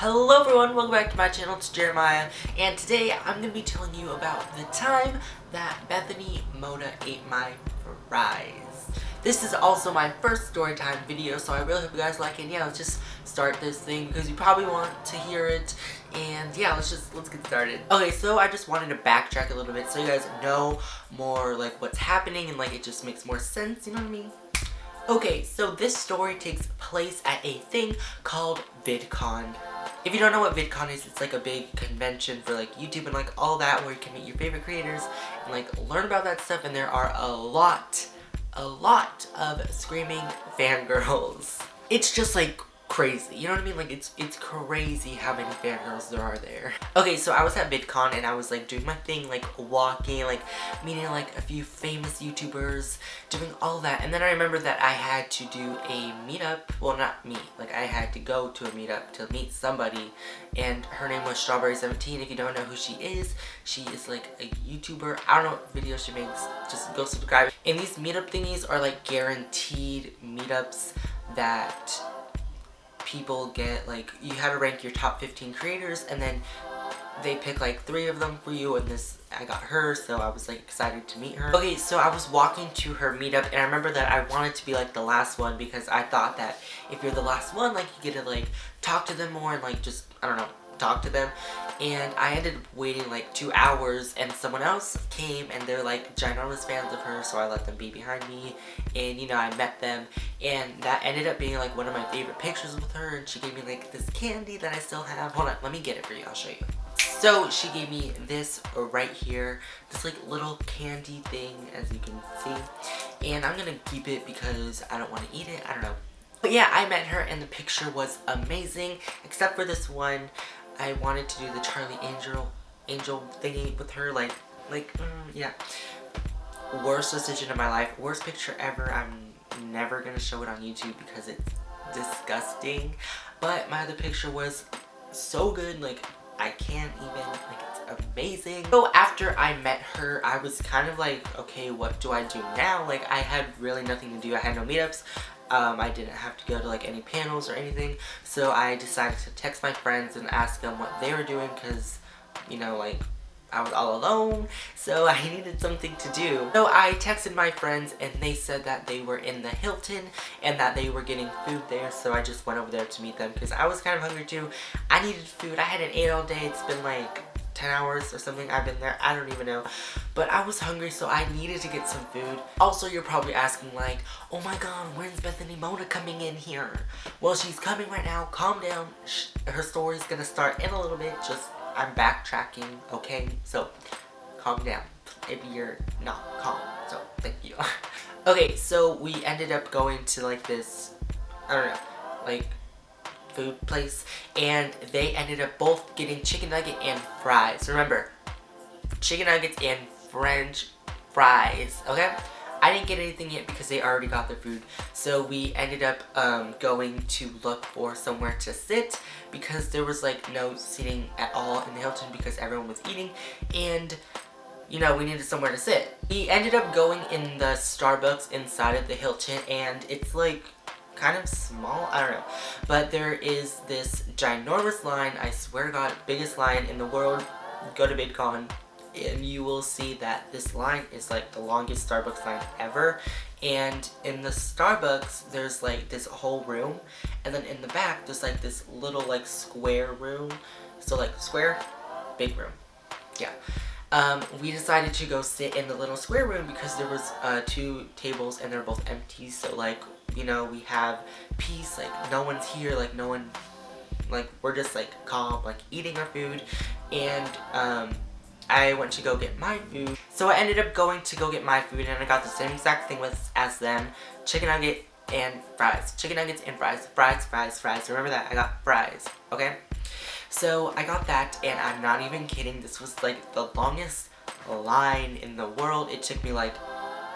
Hello everyone, welcome back to my channel. It's Jeremiah, and today I'm going to be telling you about the time that Bethany Mota ate my fries. This is also my first Storytime video, so I really hope you guys like it. Yeah, let's just start this thing because you probably want to hear it. And yeah, let's get started. Okay, so I just wanted to backtrack a little bit so you guys know more like what's happening and like it just makes more sense, you know what I mean? Okay, so this story takes place at a thing called VidCon. If you don't know what VidCon is, it's like a big convention for like YouTube and like all that where you can meet your favorite creators and like learn about that stuff, and there are a lot of screaming fangirls. It's just like crazy, you know what I mean? Like it's crazy how many fangirls there are there. Okay, so I was at VidCon and I was like doing my thing, like walking, like meeting like a few famous YouTubers, doing all that, and then I remember that I had to do a meetup. Well, not me, like I had to go to a meetup to meet somebody, and her name was Strawberry17. If you don't know who she is like a YouTuber. I don't know what videos she makes, just go subscribe. And these meetup thingies are like guaranteed meetups that people get. Like you have to rank your top 15 creators and then they pick like 3 of them for you, and I got her, so I was like excited to meet her. Okay, so I was walking to her meetup and I remember that I wanted to be like the last one because I thought that if you're the last one, like you get to like talk to them more and like just, I don't know, talk to them. And I ended up waiting like 2 hours and someone else came and they're like ginormous fans of her, so I let them be behind me, and you know, I met them, and that ended up being like one of my favorite pictures with her, and she gave me like this candy that I still have. Hold on, let me get it for you, I'll show you. So she gave me this right here, this like little candy thing, as you can see, and I'm gonna keep it because I don't want to eat it, I don't know. But yeah, I met her and the picture was amazing, except for this one. I wanted to do the Charlie Angel thingy with her, yeah. Worst decision of my life, worst picture ever. I'm never gonna show it on YouTube because it's disgusting. But my other picture was so good, like I can't even, like it's amazing. So after I met her, I was kind of like, okay, what do I do now? Like I had really nothing to do, I had no meetups. I didn't have to go to like any panels or anything, so I decided to text my friends and ask them what they were doing because, you know, like I was all alone, so I needed something to do. So I texted my friends and they said that they were in the Hilton and that they were getting food there, so I just went over there to meet them because I was kind of hungry too. I needed food. I hadn't ate all day. It's been like 10 hours or something I've been there, I don't even know, but I was hungry, so I needed to get some food. Also, you're probably asking like, oh my god, when's Bethany Mota coming in here? Well, she's coming right now, calm down. Her story's gonna start in a little bit, just I'm backtracking, okay? So calm down if you're not calm, so thank you. Okay, so we ended up going to like this, I don't know, like food place, and they ended up both getting chicken nugget and fries. Remember, chicken nuggets and French fries, okay? I didn't get anything yet because they already got their food, so we ended up going to look for somewhere to sit because there was like no seating at all in the Hilton because everyone was eating, and you know, we needed somewhere to sit. We ended up going in the Starbucks inside of the Hilton, and it's like kind of small, I don't know, but there is this ginormous line, I swear to god, biggest line in the world. Go to VidCon and you will see that this line is like the longest Starbucks line ever, and in the Starbucks there's like this whole room, and then in the back there's like this little like square room, so like square, big room, yeah. We decided to go sit in the little square room because there was 2 tables and they're both empty, so like, you know, we have peace, like no one's here, like no one, like we're just like calm, like eating our food. And I went to go get my food, so I ended up going to go get my food, and I got the same exact thing as them, chicken nugget and fries, chicken nuggets and fries, fries, remember that, I got fries, okay? So I got that, and I'm not even kidding, this was like the longest line in the world. It took me like,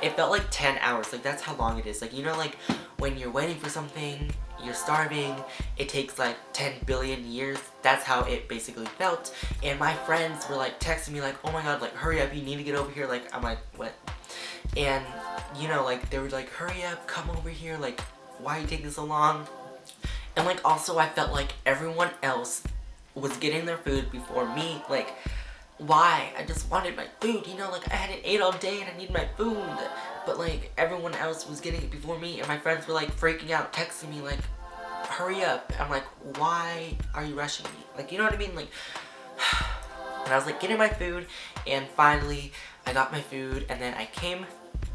it felt like 10 hours, like that's how long it is. Like, you know, like when you're waiting for something, you're starving, it takes like 10 billion years. That's how it basically felt. And my friends were like texting me like, oh my god, like hurry up, you need to get over here. Like, I'm like, what? And you know, like they were like, hurry up, come over here, like why are you taking so long? And like also I felt like everyone else was getting their food before me. Like, why? I just wanted my food, you know, like I hadn't ate all day and I need my food. But like everyone else was getting it before me, and my friends were like freaking out, texting me like, hurry up. I'm like, why are you rushing me? Like, you know what I mean? Like, and I was like getting my food, and finally I got my food, and then I came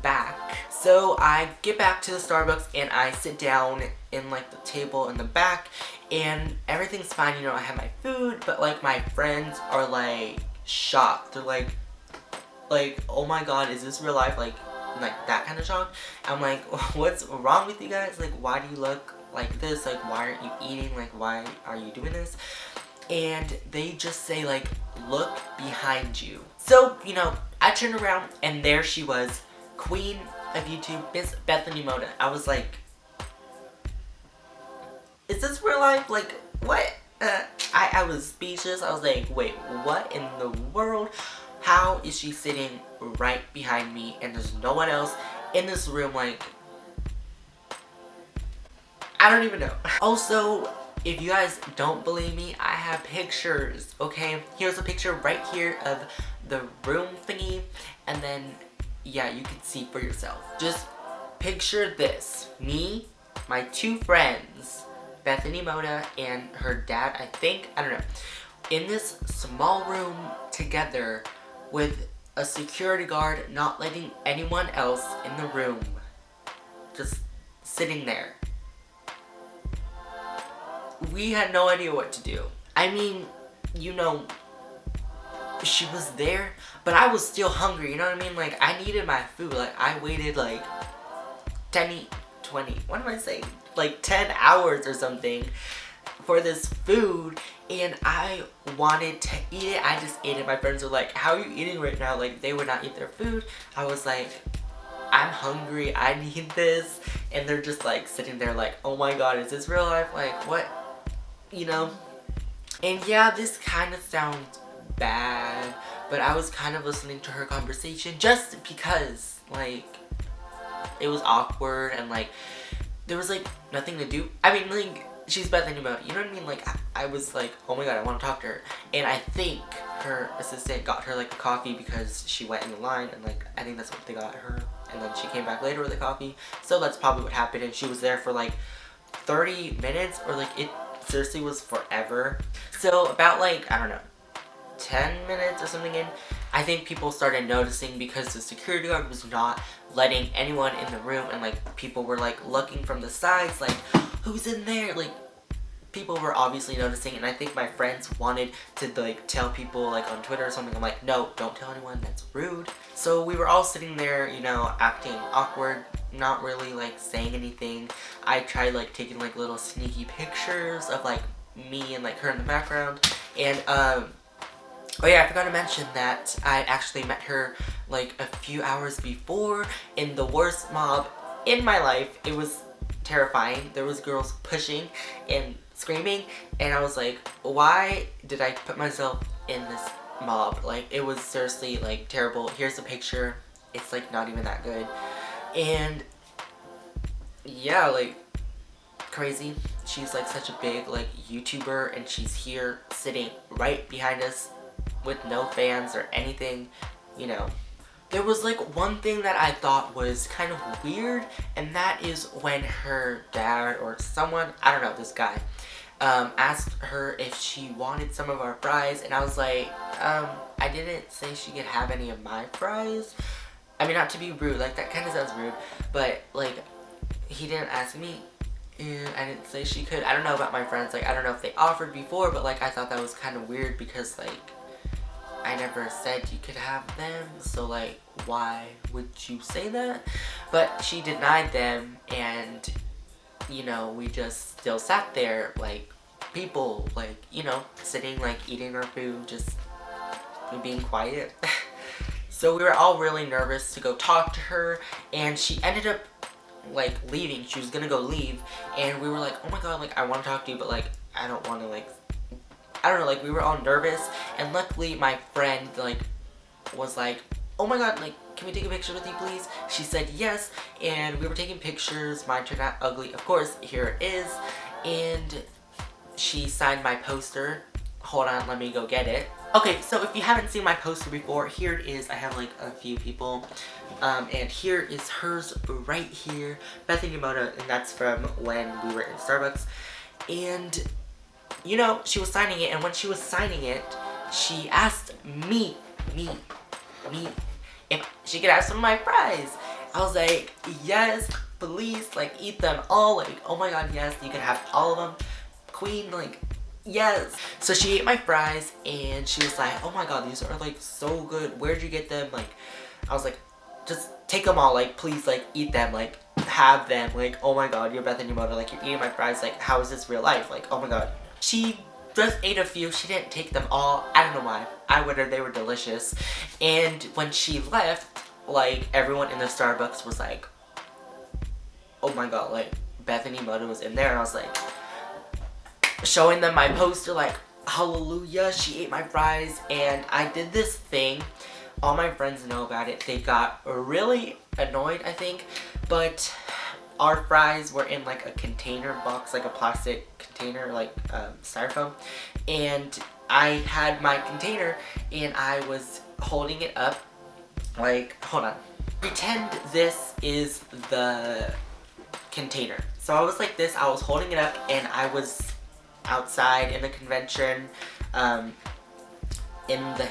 back. So I get back to the Starbucks and I sit down in like the table in the back, and everything's fine, you know, I have my food, but like my friends are like shocked. They're like, oh my god, is this real life? Like that kind of shock. I'm like, what's wrong with you guys? Like, why do you look like this? Like, why aren't you eating? Like, why are you doing this? And they just say like, look behind you. So, you know, I turned around and there she was, queen of YouTube, Miss Bethany Mota. I was like, is this real life? Like, what? I was speechless. I was like, wait, what in the world? How is she sitting right behind me and there's no one else in this room? Like, I don't even know. Also, if you guys don't believe me, I have pictures, okay? Here's a picture right here of the room thingy, and then, yeah, you can see for yourself. Just picture this. Me, my two friends, Bethany Mota and her dad, I think, I don't know, in this small room together with a security guard not letting anyone else in the room. Just sitting there. We had no idea what to do. I mean, you know, she was there, but I was still hungry, you know what I mean? Like, I needed my food. Like, I waited like 20, what am I saying? Like 10 hours or something for this food, and I wanted to eat it. I just ate it. My friends were like, how are you eating right now? Like, they would not eat their food. I was like, I'm hungry, I need this. And they're just like sitting there like, oh my god, is this real life? Like, what? You know? And yeah, this kind of sounds bad, but I was kind of listening to her conversation just because, like, it was awkward and like there was like nothing to do. I mean, like, she's Bethany Mota, you know what I mean? Like, I was like, oh my god, I want to talk to her. And I think her assistant got her like a coffee because she went in the line, and like I think that's what they got her. And then she came back later with a coffee. So that's probably what happened, and she was there for like 30 minutes, or like it seriously was forever. So about like, I don't know, 10 minutes or something in, I think people started noticing because the security guard was not letting anyone in the room, and like people were like looking from the sides like, who's in there? Like, people were obviously noticing, and I think my friends wanted to like tell people like on Twitter or something. I'm like, no, don't tell anyone, that's rude. So we were all sitting there, you know, acting awkward, not really like saying anything. I tried like taking like little sneaky pictures of like me and like her in the background, and oh yeah, I forgot to mention that I actually met her like a few hours before in the worst mob in my life. It was terrifying. There was girls pushing and screaming, and I was like, why did I put myself in this mob? Like, it was seriously like terrible. Here's a picture. It's like not even that good. And yeah, like, crazy. She's like such a big like YouTuber, and she's here sitting right behind us with no fans or anything, you know. There was like one thing that I thought was kind of weird, and that is when her dad or someone, I don't know, this guy, asked her if she wanted some of our fries, and I was like, I didn't say she could have any of my fries. I mean, not to be rude, like that kind of sounds rude, but like, he didn't ask me, and I didn't say she could. I don't know about my friends, like I don't know if they offered before, but like I thought that was kind of weird because like, I never said you could have them, so like, why would you say that? But she denied them, and you know, we just still sat there like people, like, you know, sitting like eating our food, just being quiet. So we were all really nervous to go talk to her, and she ended up like leaving. She was gonna go leave, and we were like, oh my god, like I want to talk to you, but like I don't want to, like, I don't know, like we were all nervous, and luckily my friend like was like, oh my god, like, can we take a picture with you please? She said yes, and we were taking pictures. Mine turned out ugly, of course, here it is, and she signed my poster. hold on, let me go get it. Okay, so if you haven't seen my poster before, here it is. I have like a few people. And here is hers right here. Bethany Mota, and that's from when we were in Starbucks. And, you know, she was signing it, and when she was signing it, she asked me, if she could have some of my fries. I was like, yes, please, like, eat them all. Like, oh my god, yes, you can have all of them. Queen, like, yes. So she ate my fries, and she was like, oh my god, these are, like, so good. Where'd you get them? Like, I was like, just take them all. Like, please, like, eat them. Like, have them. Like, oh my god, you're Bethany Mota. Like, you're eating my fries. Like, how is this real life? Like, oh my god. She just ate a few. She didn't take them all. I don't know why. I would have. They were delicious. And when she left, like, everyone in the Starbucks was like, oh my god, like, Bethany Mota was in there. And I was like, showing them my poster, like, hallelujah, she ate my fries. And I did this thing. All my friends know about it. They got really annoyed, I think. But our fries were in, like, a container box, like a plastic container, like styrofoam. And I had my container, and I was holding it up. Like, hold on. Pretend this is the container. So I was like this. I was holding it up, and I was outside in the convention, in the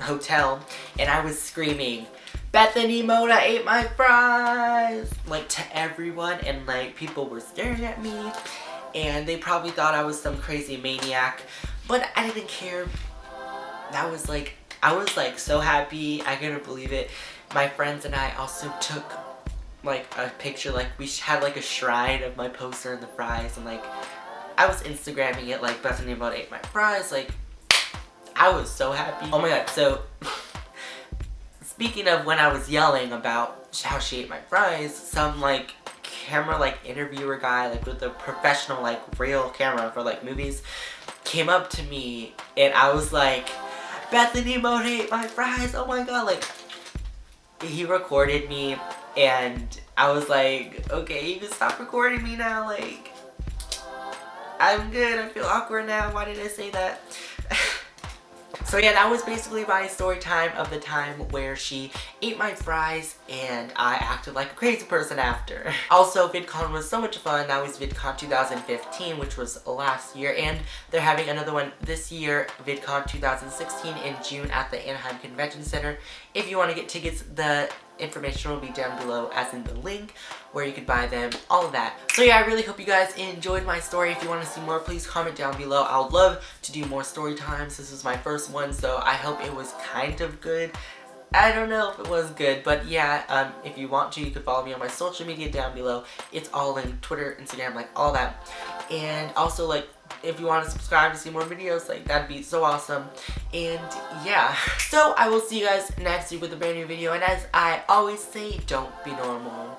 hotel, and I was screaming, Bethany Mota ate my fries, like, to everyone, and like people were staring at me, and they probably thought I was some crazy maniac, but I didn't care. That was like, I was like so happy. I couldn't believe it. My friends and I also took like a picture, like we had like a shrine of my poster and the fries, and like I was Instagramming it like Bethany Mota ate my fries. Like, I was so happy. Oh my god. So speaking of when I was yelling about how she ate my fries, some like camera like interviewer guy, like with a professional like real camera for like movies, came up to me, and I was like, Bethany Mota ate my fries, oh my god. Like, he recorded me, and I was like, okay, you can stop recording me now. Like, I'm good. I feel awkward now. Why did I say that? So yeah, that was basically my story time of the time where she ate my fries and I acted like a crazy person after. Also, VidCon was so much fun. That was VidCon 2015, which was last year, and they're having another one this year, VidCon 2016 in June at the Anaheim Convention Center. If you want to get tickets, the information will be down below as in the link where you could buy them, all of that. So yeah, I really hope you guys enjoyed my story. If you want to see more, please comment down below. I would love to do more story times. This was my first one, so I hope it was kind of good. I don't know if it was good, but yeah, if you want to, you could follow me on my social media down below. It's all in Twitter, Instagram, like all that. And also, like, if you want to subscribe to see more videos, like, that'd be so awesome. And yeah, so I will see you guys next week with a brand new video. And as I always say, don't be normal.